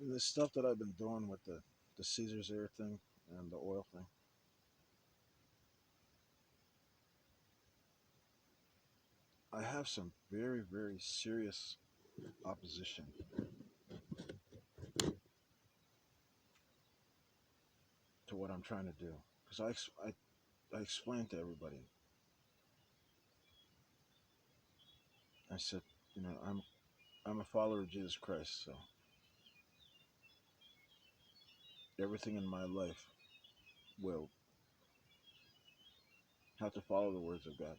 And the stuff that I've been doing with the Caesar's air thing and the oil thing, I have some very, very serious opposition to what I'm trying to do. Because I explained to everybody, I said, I'm a follower of Jesus Christ, so everything in my life will have to follow the words of God.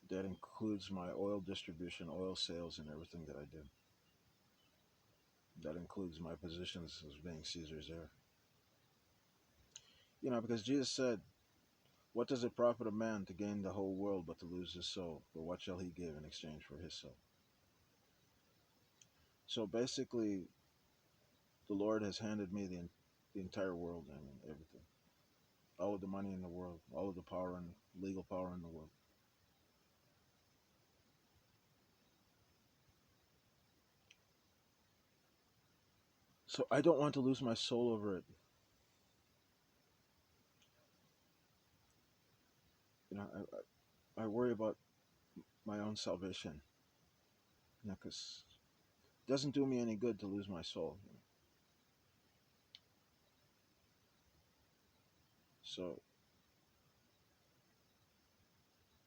That includes my oil distribution, oil sales, and everything that I do. That includes my positions as being Caesar's heir. Because Jesus said, "What does it profit a man to gain the whole world but to lose his soul? But what shall he give in exchange for his soul?" So basically, the Lord has handed me the entire world. I mean, everything, all of the money in the world, all of the power and legal power in the world. So I don't want to lose my soul over it. I worry about my own salvation, because it doesn't do me any good to lose my soul. So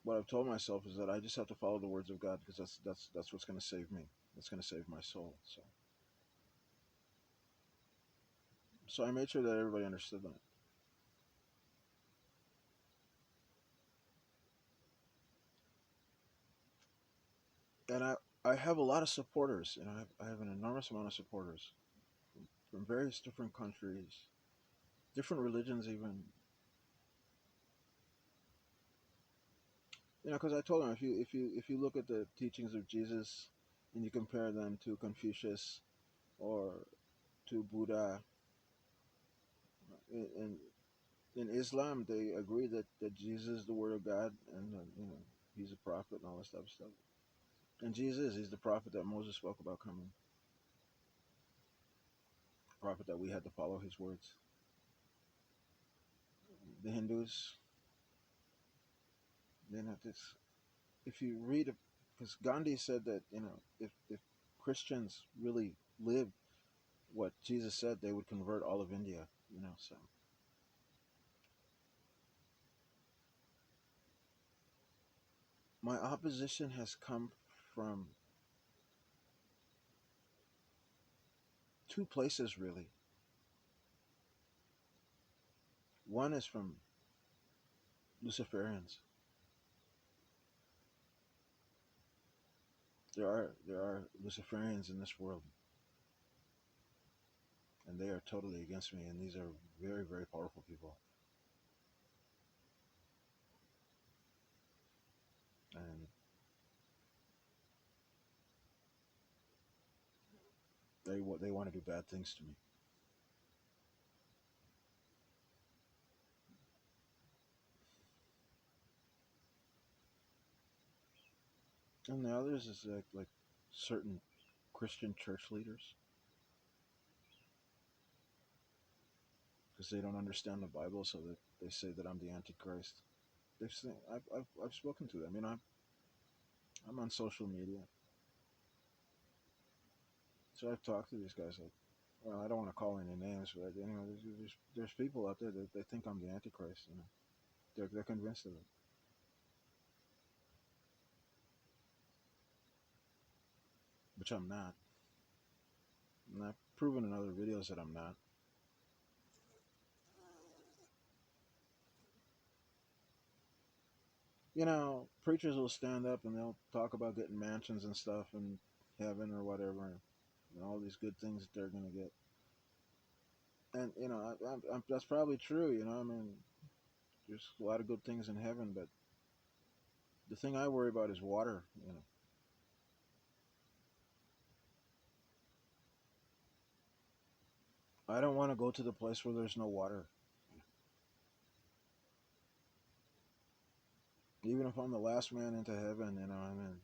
what I've told myself is that I just have to follow the words of God, because that's what's going to save me. That's going to save my soul. So I made sure that everybody understood that. And I have a lot of supporters. I have an enormous amount of supporters from various different countries, different religions, even. Because I told them, if you look at the teachings of Jesus and you compare them to Confucius or to Buddha, in in Islam they agree that Jesus is the Word of God, and he's a prophet and all this type of stuff. And Jesus, he's the prophet that Moses spoke about coming, prophet that we had to follow his words. The Hindus, this, if you read, because Gandhi said that if Christians really lived what Jesus said, they would convert all of India. So my opposition has come from two places really. One is from Luciferians. There are Luciferians in this world, and they are totally against me. And these are very, very powerful people, and they want to do bad things to me. And the others is like certain Christian church leaders, because they don't understand the Bible, so that they say that I'm the Antichrist. They've seen, I've spoken to them. I'm on social media, so I've talked to these guys. Like, well, I don't want to call any names, but there's people out there that they think I'm the Antichrist. They're convinced of it, which I'm not. And I've proven in other videos that I'm not. Preachers will stand up and they'll talk about getting mansions and stuff in heaven or whatever, and all these good things that they're gonna get. And that's probably true. I mean, there's a lot of good things in heaven, but the thing I worry about is water. I don't want to go to the place where there's no water. Even if I'm the last man into heaven, I mean,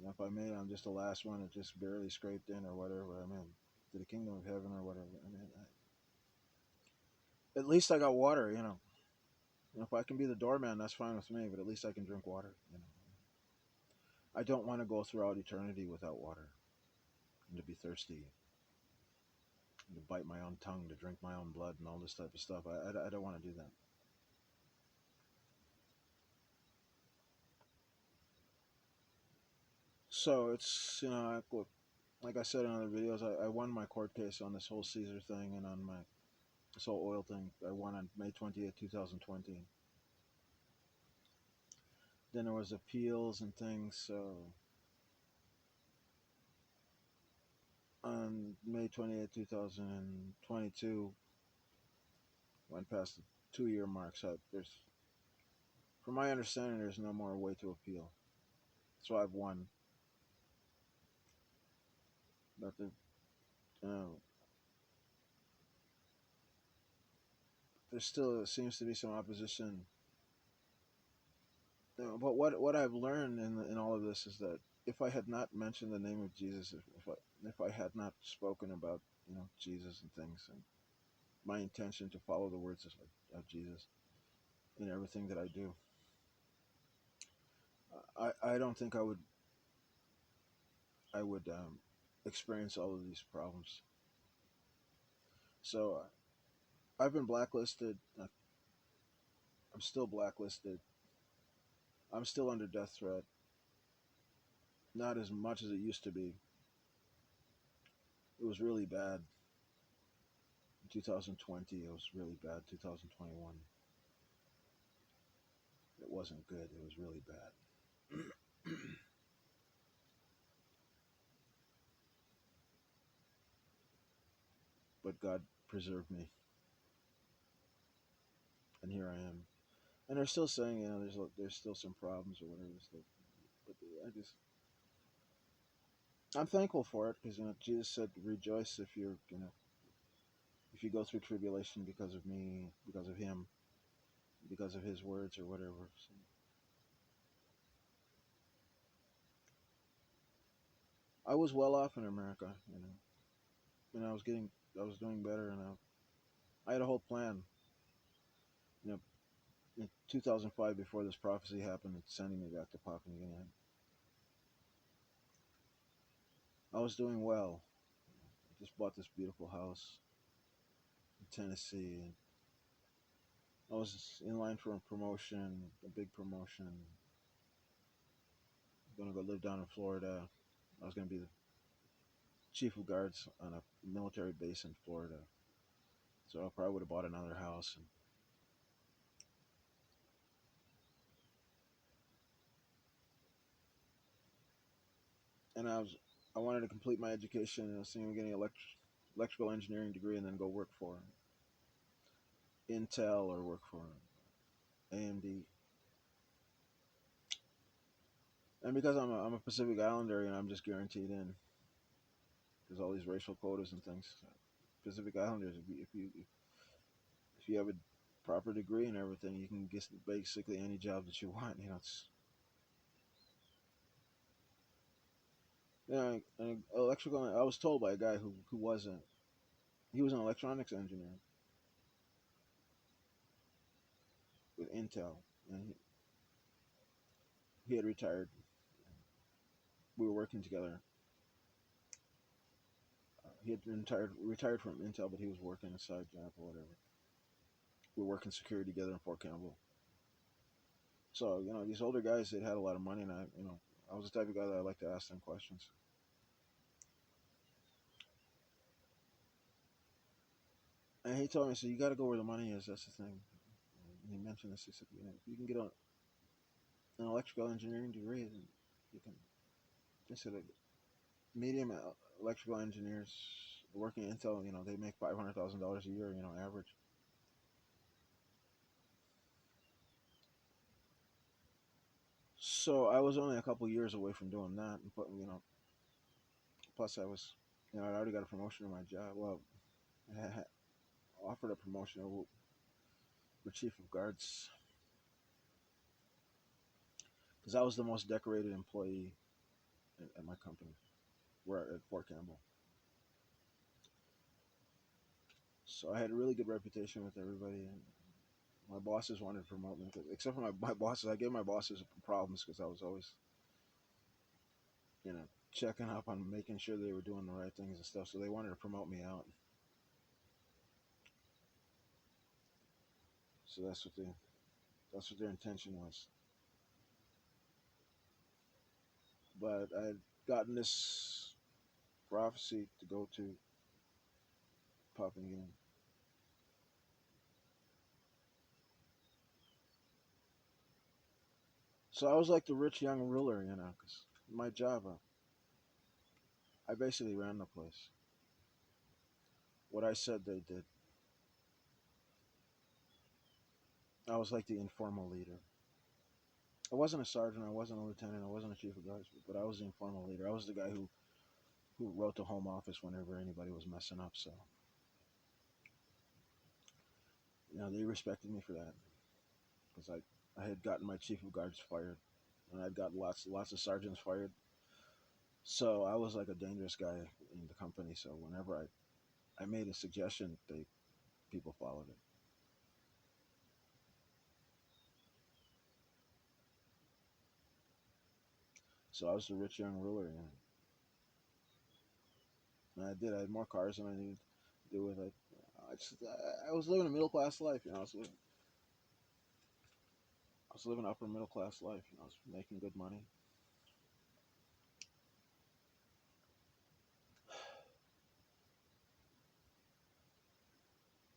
if I made, I'm just the last one that just barely scraped in or whatever. I mean, to the kingdom of heaven or whatever. I mean, at least I got water. If I can be the doorman, that's fine with me. But at least I can drink water. I don't want to go throughout eternity without water and to be thirsty, and to bite my own tongue, to drink my own blood, and all this type of stuff. I don't want to do that. So it's like I said in other videos, I won my court case on this whole Caesar thing and on my this whole oil thing. I won on May 20th, 2020. Then there was appeals and things. So on May 28th, 2022, went past the 2 year mark. So from my understanding, there's no more way to appeal. So I've won. But uh, there still seems to be some opposition. But what I've learned in all of this is that if I had not mentioned the name of Jesus, if I had not spoken about Jesus and things, and my intention to follow the words of Jesus in everything that I do, I don't think I would experience all of these problems. So I've been blacklisted. I'm still blacklisted. I'm still under death threat. Not as much as it used to be. It was really bad in 2020. It was really bad 2021. It wasn't good. It was really bad. But God preserved me, and here I am. And they're still saying, there's still some problems or whatever. Stuff. But I'm thankful for it because Jesus said, "Rejoice if if you go through tribulation because of me, because of Him, because of His words or whatever." So I was well off in America, and I was doing better, and I had a whole plan. You know, in 2005, before this prophecy happened, it's sending me back to Papua New Guinea. I was doing well. I just bought this beautiful house in Tennessee, and I was in line for a promotion, a big promotion. I'm gonna go live down in Florida. I was gonna be the chief of guards on a military base in Florida, so I probably would have bought another house. And I wanted to complete my education, and I was thinking of getting an electrical engineering degree and then go work for Intel or work for AMD. And because I'm a Pacific Islander, I'm just guaranteed in. There's all these racial quotas and things. So Pacific Islanders, if you have a proper degree and everything, you can get basically any job that you want. It's and electrical. I was told by a guy who wasn't. He was an electronics engineer with Intel, and he had retired. We were working together. He had retired from Intel, but he was working a side job or whatever. We were working security together in Fort Campbell. So these older guys, they had a lot of money, and I was the type of guy that I like to ask them questions. And he told me, so you got to go where the money is. That's the thing. And he mentioned this. He said, if you can get an electrical engineering degree, then you can. He said, medium electrical engineers working at Intel, they make $500,000 a year, average. So I was only a couple years away from doing that, but plus I was, I'd already got a promotion in my job. Well, I had offered a promotion for chief of guards, because I was the most decorated employee at my company. We're at Fort Campbell, so I had a really good reputation with everybody. And my bosses wanted to promote me, except for my bosses. I gave my bosses problems because I was always, you know, checking up on making sure they were doing the right things and stuff. So they wanted to promote me out. So that's what their intention was. But I had gotten this prophecy to go to Papua New Guinea. So I was like the rich young ruler, because my job, I basically ran the place. What I said, they did. I was like the informal leader. I wasn't a sergeant, I wasn't a lieutenant, I wasn't a chief of guards, but I was the informal leader. I was the guy who wrote to home office whenever anybody was messing up. So, they respected me for that because I had gotten my chief of guards fired, and I'd got lots of sergeants fired. So I was like a dangerous guy in the company. So whenever I made a suggestion, people followed it. So I was the rich young ruler, and I did. I had more cars than I needed to do with it. I was living a middle class life. I was living upper middle class life. I was making good money.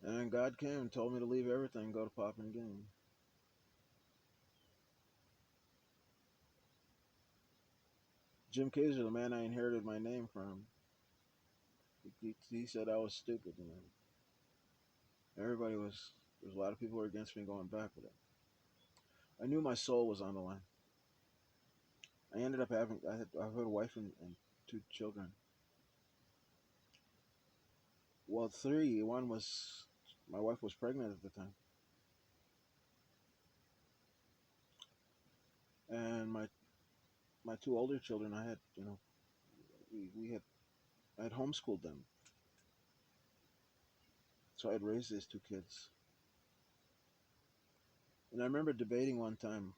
And then God came and told me to leave everything and go to Papua New Guinea. Jim Kaiser, the man I inherited my name from, he said I was stupid. Everybody was, there was a lot of people who were against me going back with it. I knew my soul was on the line. I ended up I had a wife and two children. Well, three. One was, my wife was pregnant at the time. And my two older children, I had, we had, I had homeschooled them. So I had raised these two kids. And I remember debating one time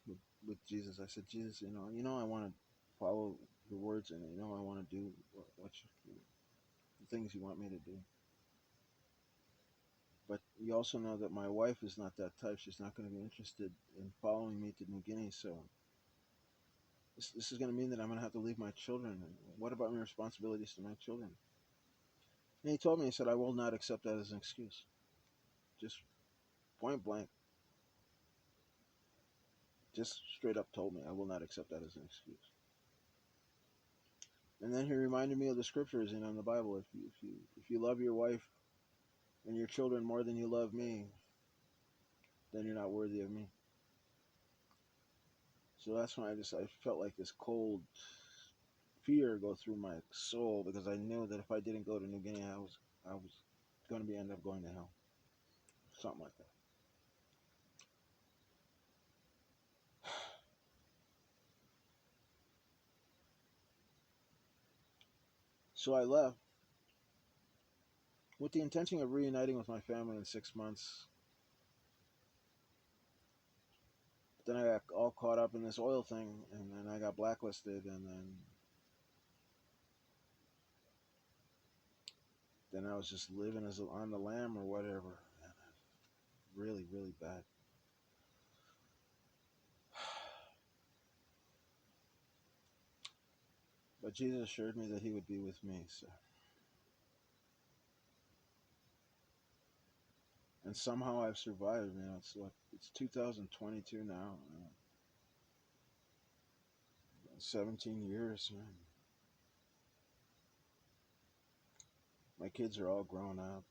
with Jesus. I said, Jesus, I want to follow your words, and I want to do the things you want me to do. But you also know that my wife is not that type. She's not going to be interested in following me to New Guinea. So this is going to mean that I'm going to have to leave my children. And what about my responsibilities to my children? And he told me, he said, I will not accept that as an excuse. Just point blank. Just straight up told me, I will not accept that as an excuse. And then he reminded me of the scriptures, in the Bible. If you love your wife and your children more than you love me, then you're not worthy of me. So that's when I felt like this cold fear go through my soul, because I knew that if I didn't go to New Guinea, I was going to end up going to hell, something like that. So I left with the intention of reuniting with my family in 6 months. Then I got all caught up in this oil thing, and then I got blacklisted, and then I was just living as on the lam or whatever. Really, really bad. But Jesus assured me that he would be with me. So, and somehow I've survived. It's 2022 now. 17 years. Man. My kids are all grown up.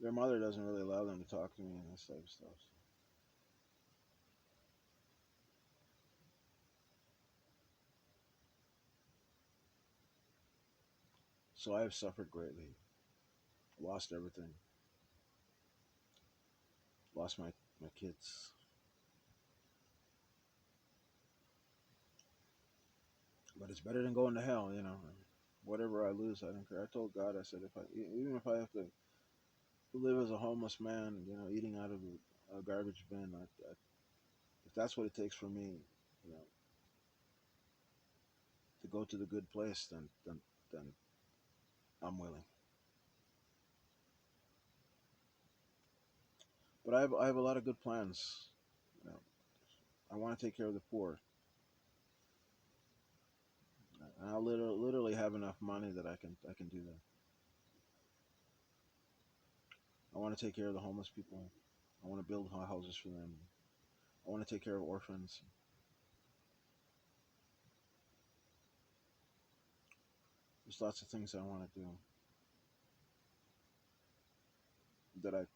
Their mother doesn't really allow them to talk to me and this type of stuff. So I have suffered greatly. Lost everything. Lost my kids. But it's better than going to hell, you know. Whatever I lose, I don't care. I told God, I said, if I even if I have to live as a homeless man, you know, eating out of a garbage bin, if that's what it takes for me, you know, to go to the good place, then I'm willing. But I have a lot of good plans. You know, I want to take care of the poor. And I literally have enough money that I can do that. I want to take care of the homeless people. I want to build houses for them. I want to take care of orphans. There's lots of things I want to do that I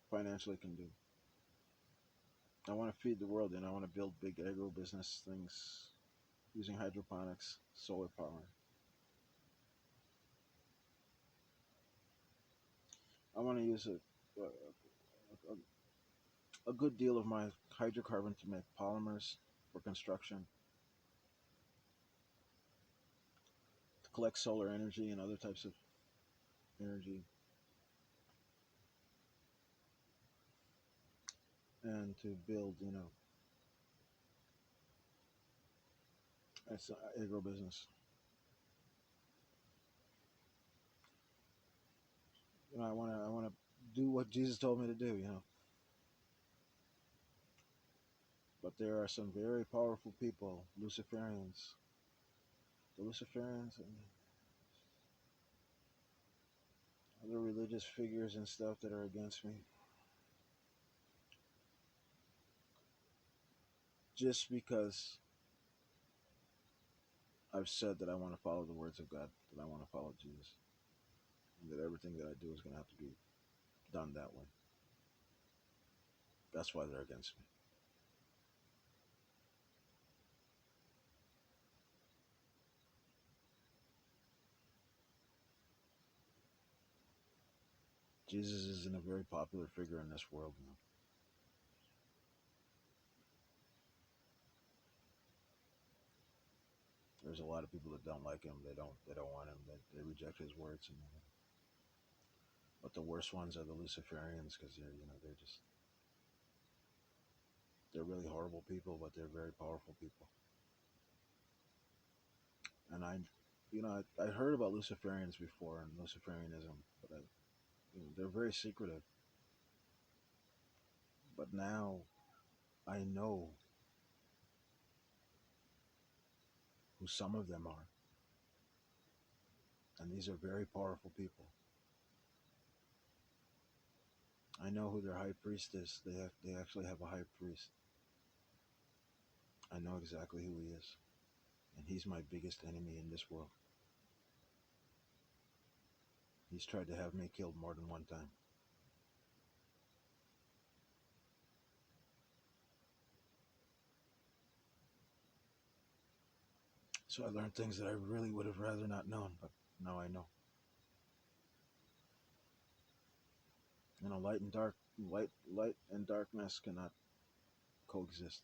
financially can do. I want to feed the world, and I want to build big agro business things using hydroponics, solar power. I want to use a good deal of my hydrocarbon to make polymers for construction, to collect solar energy and other types of energy, and to build, you know, it's agro business. You know, I want to do what Jesus told me to do. You know, but there are some very powerful people, Luciferians, the Luciferians, and other religious figures and stuff that are against me, just because I've said that I want to follow the words of God, that I want to follow Jesus, and that everything that I do is going to have to be done that way. That's why they're against me. Jesus isn't a very popular figure in this world now. There's a lot of people that don't like him. They don't want him. They reject his words. And but the worst ones are the Luciferians because they're really horrible people, but they're very powerful people. And I heard about Luciferians before and Luciferianism, but they're very secretive. But now I know who some of them are, and these are very powerful people. I know who their high priest is. They actually have a high priest. I know exactly who he is, and he's my biggest enemy in this world. He's tried to have me killed more than one time. So I learned things that I really would have rather not known, but now I know. You know, light and darkness cannot coexist.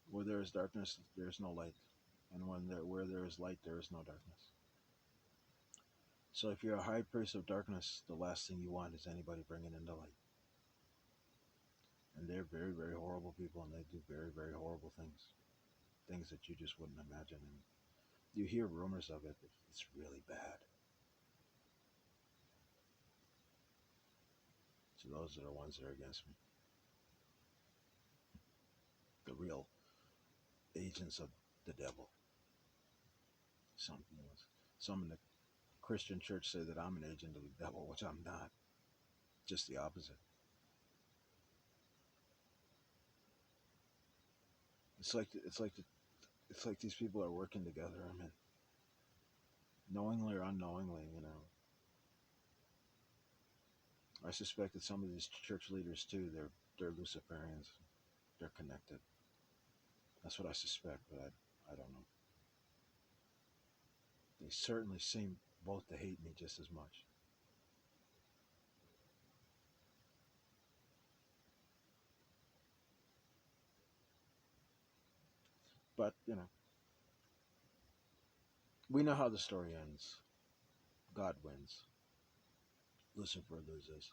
Where there is darkness, there is no light, and where there is light, there is no darkness. So if you're a high priest of darkness, the last thing you want is anybody bringing in the light. And they're very, very horrible people, and they do very, very horrible things that you just wouldn't imagine. And you hear rumors of it, but it's really bad. So those are the ones that are against me. The real agents of the devil. Some, you know, some in the Christian church say that I'm an agent of the devil, which I'm not. Just the opposite. It's like these people are working together. I mean, knowingly or unknowingly, you know. I suspect that some of these church leaders too, they're Luciferians. They're connected. That's what I suspect, but I don't know. They certainly seem both to hate me just as much. But you know, We know how the story ends. God wins. Lucifer loses.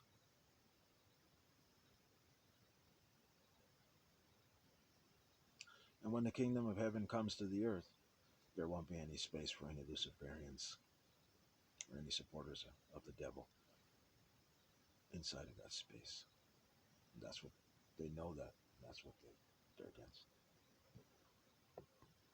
And when the kingdom of heaven comes to the earth, there won't be any space for any Luciferians or any supporters of the devil inside of that space. That's what they know that. That's what they're against.